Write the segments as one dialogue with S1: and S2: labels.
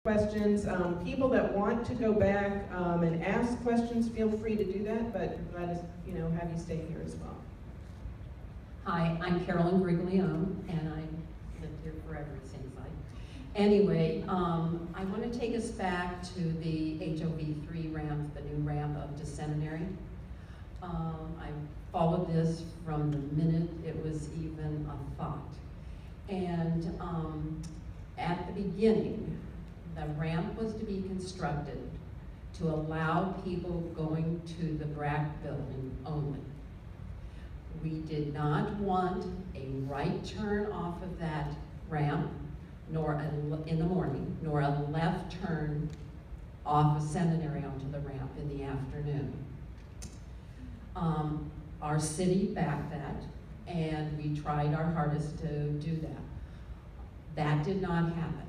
S1: questions. People that want to go back and ask questions, feel free to do that, but let us, have you stay here as well.
S2: Hi, I'm Carolyn Griglione, and I've lived here forever, it seems like. Anyway, I want to take us back to the HOV-3 ramp, the new ramp up to Seminary. I followed this from the minute it was even a thought. And at the beginning, the ramp was to be constructed to allow people going to the BRAC building only. We did not want a right turn off of that ramp, nor in the morning, nor a left turn off of Seminary onto the ramp in the afternoon. Our city backed that, and we tried our hardest to do that. That did not happen.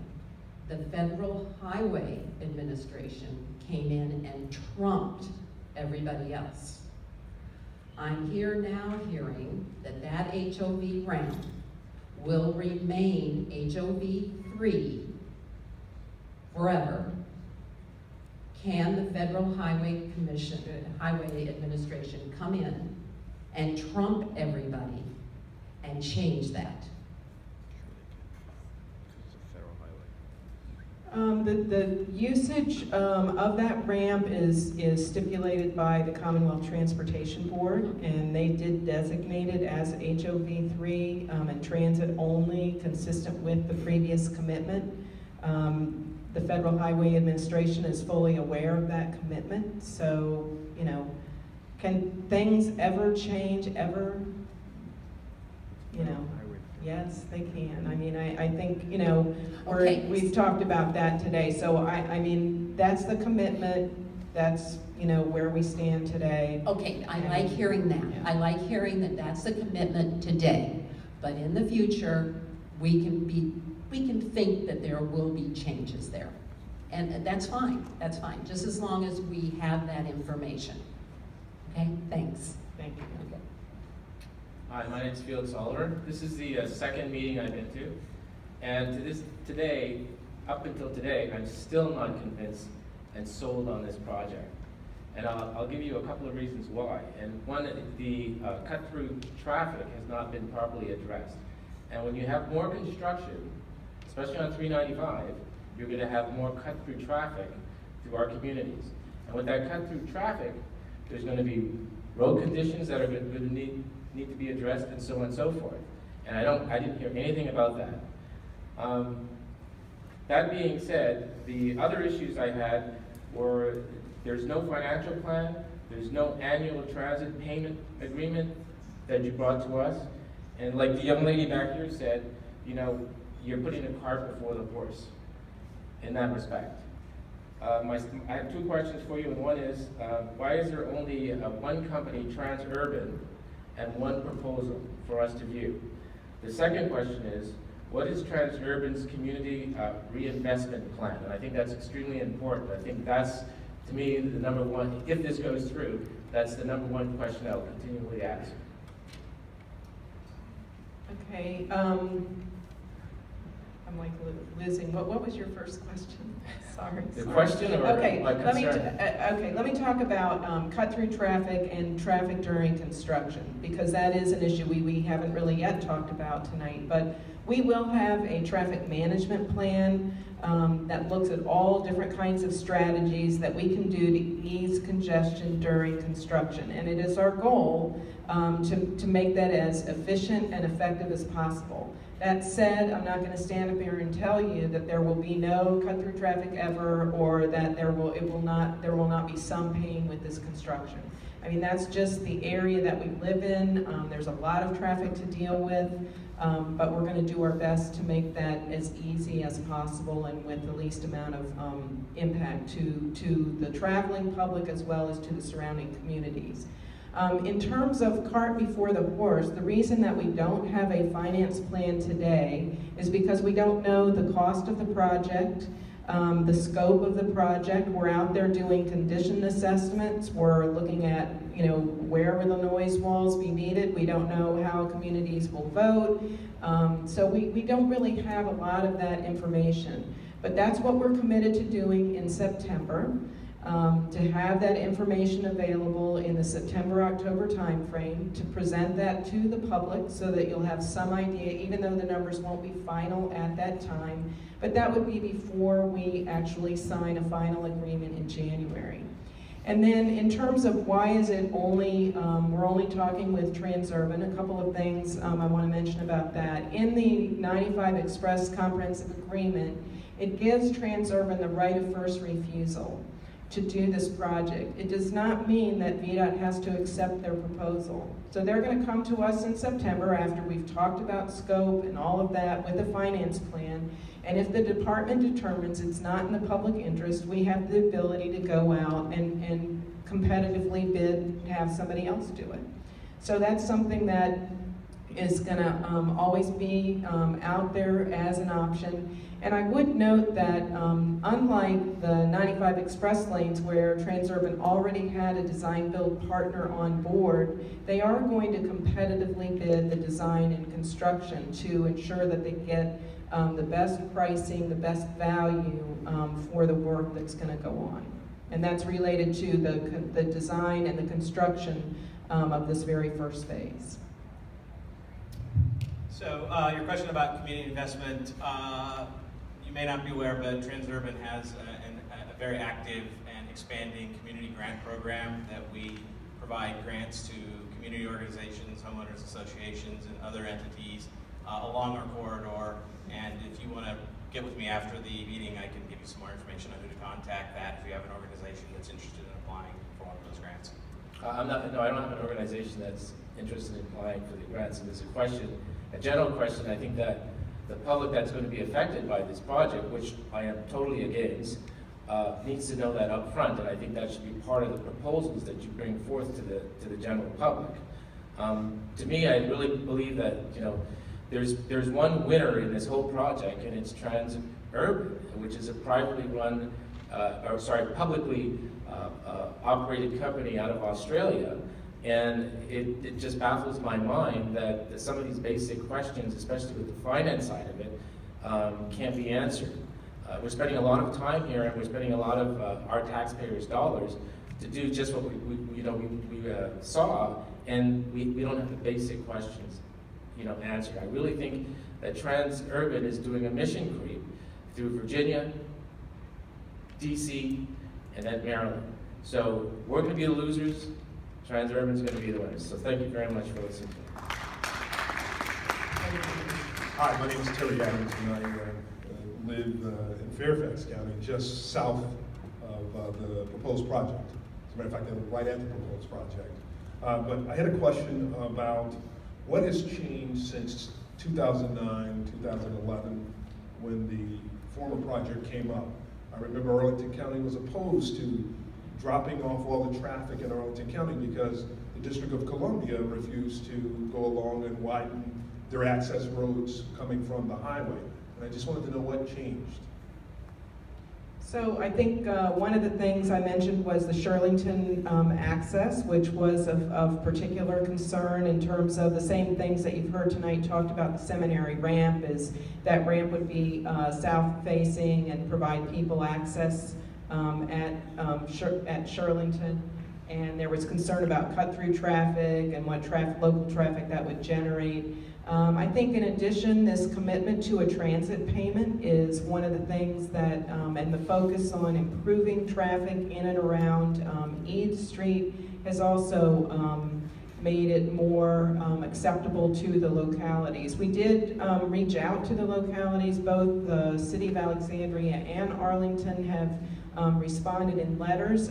S2: The Federal Highway Administration came in and trumped everybody else. I'm here now hearing that that HOV ramp will remain HOV-3 forever. Can the Federal Highway Administration come in and trump everybody and change that?
S1: The usage of that ramp is stipulated by the Commonwealth Transportation Board, and they did designate it as HOV-3 and transit only, consistent with the previous commitment. The Federal Highway Administration is fully aware of that commitment, so, can things ever change, ever? Yes, they can. I mean, I think,
S2: Okay.
S1: We've talked about that today. So, I mean, that's the commitment. That's, where we stand today.
S2: Okay, I like hearing that.
S1: Yeah.
S2: I like hearing that that's the commitment today. But in the future, we can think that there will be changes there. And that's fine, just as long as we have that information. Okay, thanks.
S1: Thank you.
S2: Okay.
S3: Hi, my name is Felix Oliver. This is the second meeting I've been to. And up until today, I'm still not convinced and sold on this project. And I'll give you a couple of reasons why. And one, the cut-through traffic has not been properly addressed. And when you have more construction, especially on 395, you're going to have more cut-through traffic through our communities. And with that cut-through traffic, there's going to be road conditions that are going to need to be addressed, and so on and so forth. And I didn't hear anything about that. That being said, the other issues I had were there's no financial plan, there's no annual transit payment agreement that you brought to us, and like the young lady back here said, you're putting a cart before the horse in that respect. I have two questions for you, and one is, why is there only one company, Transurban, and one proposal for us to view? The second question is, what is Transurban's community reinvestment plan? And I think that's extremely important. I think that's, to me, the number one, if this goes through, that's the number one question I'll continually ask.
S1: Okay, I'm like losing. What was your first question? Sorry.
S3: The question or
S1: okay,
S3: my concern?
S1: Let me talk about cut-through traffic and traffic during construction, because that is an issue we haven't really yet talked about tonight. But we will have a traffic management plan that looks at all different kinds of strategies that we can do to ease congestion during construction. And it is our goal to make that as efficient and effective as possible. That said, I'm not going to stand up here and tell you that there will be no cut-through traffic ever, or that there will not be some pain with this construction. I mean, that's just the area that we live in. There's a lot of traffic to deal with, but we're going to do our best to make that as easy as possible and with the least amount of impact to the traveling public as well as to the surrounding communities. In terms of cart before the horse, the reason that we don't have a finance plan today is because we don't know the cost of the project, the scope of the project. We're out there doing condition assessments. We're looking at, where will the noise walls be needed. We don't know how communities will vote. So we don't really have a lot of that information. But that's what we're committed to doing in September, to have that information available in the September-October timeframe, to present that to the public so that you'll have some idea, even though the numbers won't be final at that time, but that would be before we actually sign a final agreement in January. And then in terms of why is it only, we're only talking with Transurban, a couple of things I want to mention about that. In the 95 Express Comprehensive Agreement, it gives Transurban the right of first refusal to do this project. It does not mean that VDOT has to accept their proposal. So they're going to come to us in September after we've talked about scope and all of that with the finance plan. And if the department determines it's not in the public interest, we have the ability to go out and competitively bid to have somebody else do it. So that's something that is going to always be out there as an option. And I would note that unlike the 95 express lanes where Transurban already had a design-build partner on board, they are going to competitively bid the design and construction to ensure that they get the best pricing, the best value for the work that's going to go on. And that's related to the design and the construction of this very first phase.
S4: So your question about community investment, you may not be aware, but Transurban has a very active and expanding community grant program that we provide grants to community organizations, homeowners associations, and other entities along our corridor. And if you want to get with me after the meeting, I can give you some more information on who to contact that if you have an organization that's interested in applying for one of those grants.
S3: I don't have an organization that's interested in applying for the grants. And there's a general question, I think that the public that's going to be affected by this project, which I am totally against, needs to know that up front, and I think that should be part of the proposals that you bring forth to the general public. To me, I really believe that there's one winner in this whole project, and it's Transurban, which is a privately run, publicly operated company out of Australia. And it just baffles my mind that some of these basic questions, especially with the finance side of it, can't be answered. We're spending a lot of time here, and we're spending a lot of our taxpayers' dollars to do just what we saw, and we don't have the basic questions, answered. I really think that Transurban is doing a mission creep through Virginia, DC, and then Maryland. So we're going to be the losers. Transurban is going to be the winners. So thank you very much for listening to me.
S5: Hi, my name is Terry Adams, and I live in Fairfax County, just south of the proposed project. As a matter of fact, I live right at the proposed project. But I had a question about what has changed since 2009, 2011, when the former project came up. I remember Arlington County was opposed to dropping off all the traffic in Arlington County because the District of Columbia refused to go along and widen their access roads coming from the highway. And I just wanted to know what changed.
S1: So I think one of the things I mentioned was the Shirlington access, which was of particular concern in terms of the same things that you've heard tonight talked about. The seminary ramp is that ramp would be south-facing and provide people access at Shirlington, and there was concern about cut-through traffic and what local traffic that would generate. I think in addition, this commitment to a transit payment is one of the things that, and the focus on improving traffic in and around Eads Street has also made it more acceptable to the localities. We did reach out to the localities. Both the City of Alexandria and Arlington have responded in letters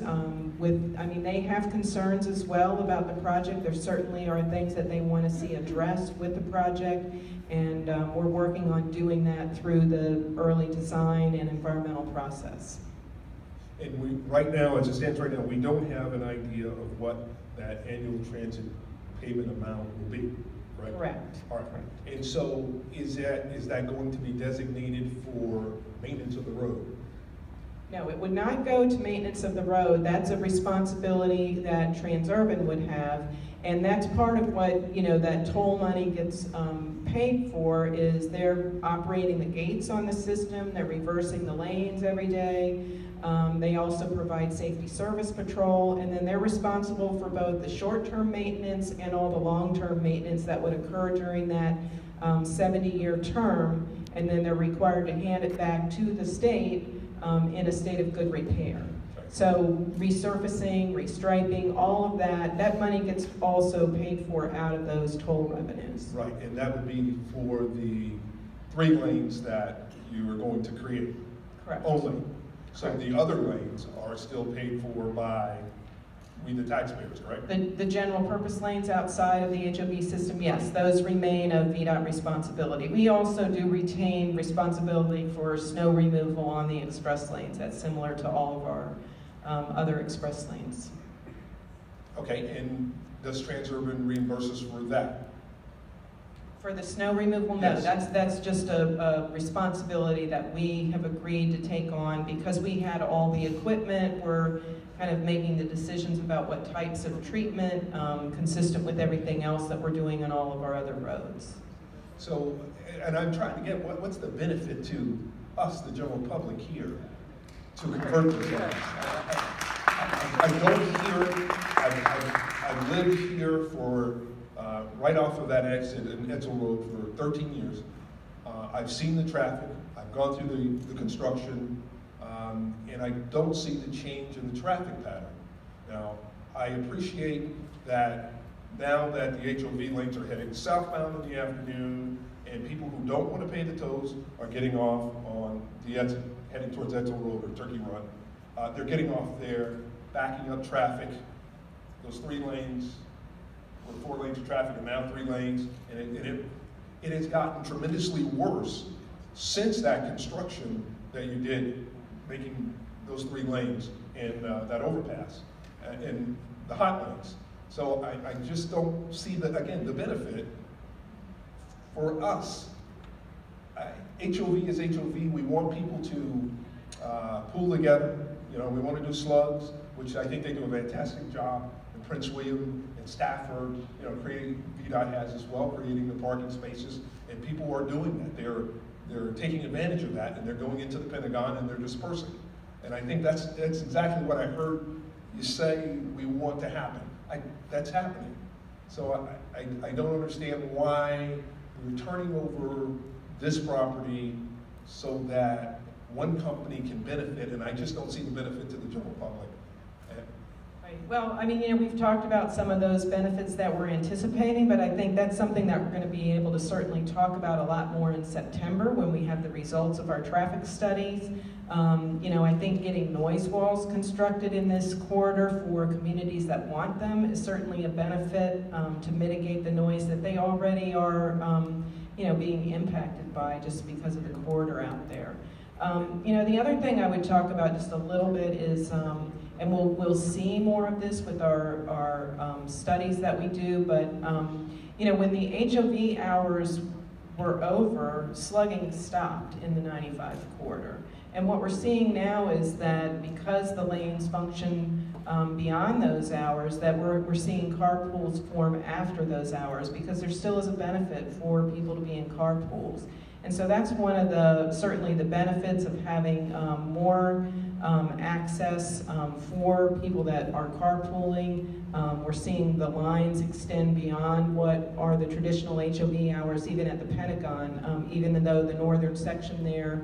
S1: they have concerns as well about the project. There certainly are things that they want to see addressed with the project, and we're working on doing that through the early design and environmental process.
S5: And right now, as it stands right now, we don't have an idea of what that annual transit payment amount will be, right?
S1: Correct.
S5: All right. And so is that going to be designated for maintenance of the road?
S1: No, it would not go to maintenance of the road. That's a responsibility that Transurban would have. And that's part of what, that toll money gets paid for, is they're operating the gates on the system, they're reversing the lanes every day. They also provide safety service patrol, and then they're responsible for both the short-term maintenance and all the long-term maintenance that would occur during that 70-year term, and then they're required to hand it back to the state in a state of good repair. So resurfacing, restriping, all of that money gets also paid for out of those toll revenues.
S5: Right, and that would be for the 3 lanes that you are going to create.
S1: Correct.
S5: Only. So the other lanes are still paid for by we the taxpayers, correct?
S1: The general purpose lanes outside of the HOV system, yes, those remain a VDOT responsibility. We also do retain responsibility for snow removal on the express lanes. That's similar to all of our other express lanes.
S5: Okay, and does Transurban reimburse us for that?
S1: For the snow removal, no,
S5: Yes.
S1: that's just a responsibility that we have agreed to take on because we had all the equipment. We're kind of making the decisions about what types of treatment, consistent with everything else that we're doing on all of our other roads.
S5: So, and I'm trying to get, what's the benefit to us, the general public here, to convert this lanes? I don't hear, I've lived here for, right off of that exit in Edsel Road for 13 years. I've seen the traffic, I've gone through the construction, and I don't see the change in the traffic pattern. Now, I appreciate that now that the HOV lanes are heading southbound in the afternoon, and people who don't want to pay the tolls are getting off on the Edsel, heading towards Edsel Road or Turkey Run. They're getting off there, backing up traffic. Those 3 lanes, or 4 lanes of traffic, are now 3 lanes, and it has gotten tremendously worse since that construction that you did, making those 3 lanes and that overpass and the hot lanes. So I just don't see again, the benefit for us. HOV is HOV. We want people to pool together. We want to do slugs, which I think they do a fantastic job. In Prince William and Stafford, creating, VDOT has as well, creating the parking spaces, and people are doing that. They're taking advantage of that, and they're going into the Pentagon and they're dispersing. And I think that's exactly what I heard you say we want to happen. That's happening. So I don't understand why we're turning over this property so that one company can benefit, and I just don't see the benefit to the general public.
S1: Right. Well, I mean, we've talked about some of those benefits that we're anticipating, but I think that's something that we're going to be able to certainly talk about a lot more in September when we have the results of our traffic studies. I think getting noise walls constructed in this corridor for communities that want them is certainly a benefit to mitigate the noise that they already are, being impacted by just because of the corridor out there. The other thing I would talk about just a little bit is, and we'll see more of this with our studies that we do, but when the HOV hours were over, slugging stopped in the 95 corridor. And what we're seeing now is that because the lanes function beyond those hours, that we're seeing carpools form after those hours, because there still is a benefit for people to be in carpools. And so that's one of certainly the benefits of having more access for people that are carpooling. We're seeing the lines extend beyond what are the traditional HOV hours, even at the Pentagon, even though the northern section there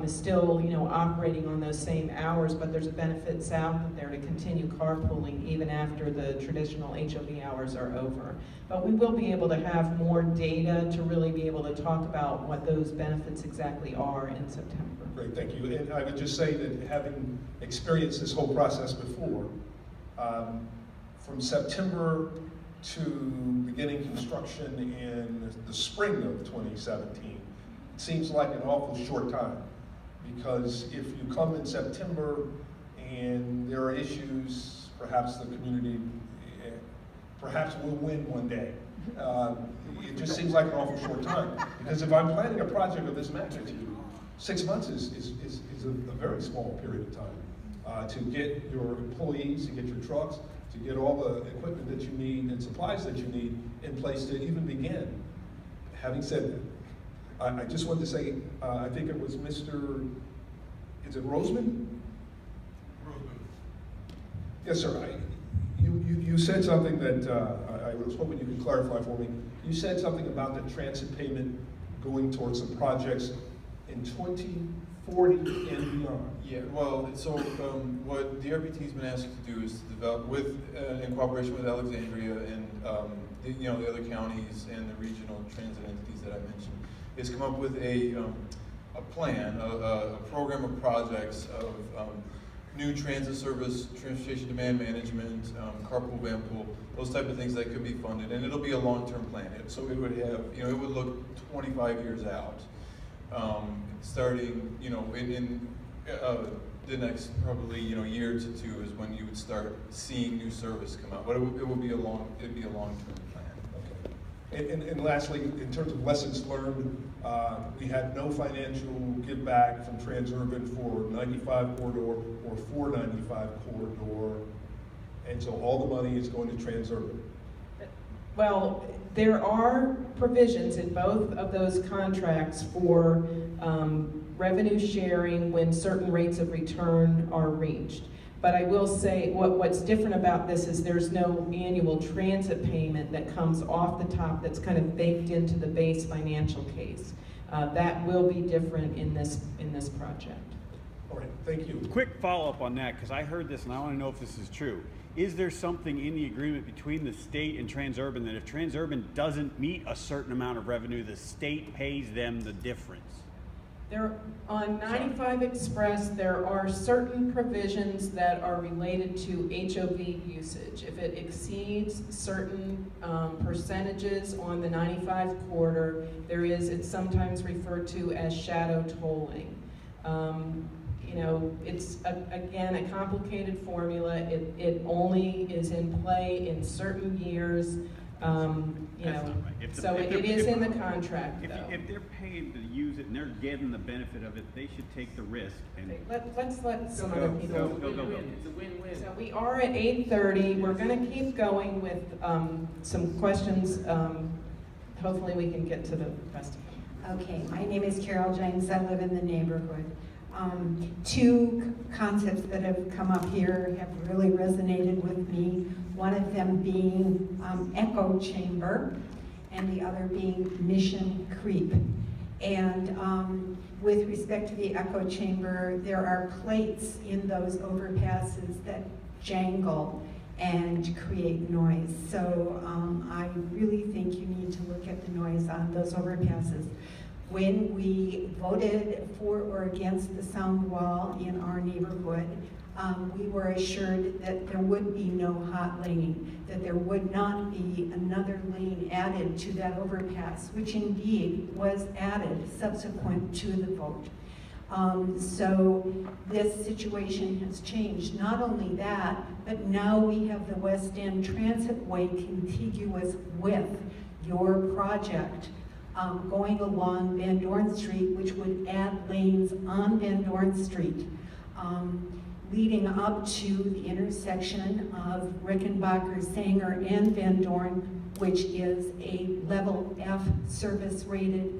S1: is still, operating on those same hours, but there's a benefit south of there to continue carpooling even after the traditional HOV hours are over. But we will be able to have more data to really be able to talk about what those benefits exactly are in September.
S5: Great, thank you. And I would just say that having experienced this whole process before, from September to beginning construction in the spring of 2017, it seems like an awful short time. Because if you come in September and there are issues, perhaps the community, perhaps we'll win one day. It just seems like an awful short time. Because if I'm planning a project of this magnitude, 6 months is a very small period of time to get your employees, to get your trucks, to get all the equipment that you need and supplies that you need in place to even begin. Having said that, I just wanted to say, I think it was Mr. Is it Roseman?
S4: Roseman.
S5: Yes, sir. You said something that I was hoping you could clarify for me. You said something about the transit payment going towards some projects in 2040 and beyond.
S6: Yeah, well, so what the RPT's been asked to do is to develop, in cooperation with Alexandria and the other counties and the regional transit entities that I mentioned, is come up with a plan, a program of projects of new transit service, transportation demand management, carpool, van pool, those type of things that could be funded, and it'll be a long-term plan. So it would have, it would look 25 years out, starting, in the next probably year to two is when you would start seeing new service come out. But it'd be a long-term plan.
S5: Okay. And lastly, in terms of lessons learned, we had no financial give back from Transurban for 95 corridor or 495 corridor, and so all the money is going to Transurban.
S1: Well, there are provisions in both of those contracts for revenue sharing when certain rates of return are reached. But I will say what's different about this is there's no annual transit payment that comes off the top that's kind of baked into the base financial case. That will be different in this project.
S5: All right, thank you.
S7: Quick follow-up on that, because I heard this and I want to know if this is true. Is there something in the agreement between the state and Transurban that if Transurban doesn't meet a certain amount of revenue, the state pays them the difference?
S1: On 95 Express, there are certain provisions that are related to HOV usage. If it exceeds certain percentages on the 95 corridor, it's sometimes referred to as shadow tolling. It's again a complicated formula. It only is in play in certain years. So it is in the contract.
S7: If they're paid to use it and they're getting the benefit of it, they should take the risk. And
S1: let's let some other people.
S7: Go.
S3: It's a win-win.
S1: So we are at 8:30. We're going to keep going with some questions. Hopefully we can get to the rest of them.
S8: Okay, my name is Carol James. I live in the neighborhood. Two concepts that have come up here have really resonated with me. One of them being echo chamber, and the other being mission creep. And with respect to the echo chamber, there are plates in those overpasses that jangle and create noise. So I really think you need to look at the noise on those overpasses. When we voted for or against the sound wall in our neighborhood, we were assured that there would be no hot lane, that there would not be another lane added to that overpass, which indeed was added subsequent to the vote. So this situation has changed. Not only that, but now we have the West End Transitway contiguous with your project. Going along Van Dorn Street, which would add lanes on Van Dorn Street, leading up to the intersection of Rickenbacker, Sanger, and Van Dorn, which is a level F service rated